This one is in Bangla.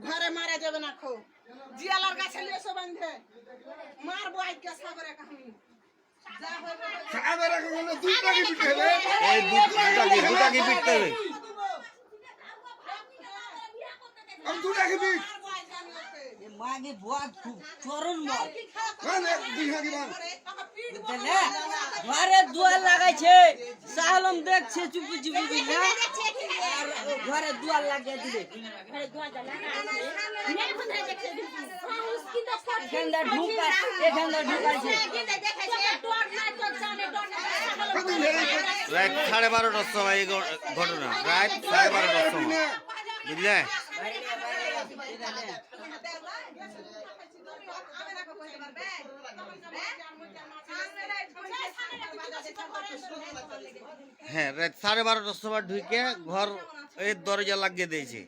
ঘরে মারা যাবে না খো জিয়ালার গাছে লেসো বাঁধে মারবো আজকে সাগরে কাহিনী সাগরে কাহিনী দুটাকে পিটতে হবে এই দুটাকে পিটতে হবে আমি দুটাকে পিট মাগে বুয়া চরণ মার মানে দিহাগি মান বুঝলে ঘরে দুয়ার লাগাইছে সালম দেখছে চুপি চুপি না আর ঘরে দুয়ার লাগিয়ে দিলে এখানটা ঢুকাইছে রাত 12:30টার সময় এই ঘটনা রাত 12:30টার সময় বুঝলে হ্যাঁ রাত 12:30টার সময় ঢুকে ঘর এই দরজা লাগিয়ে দিয়েছে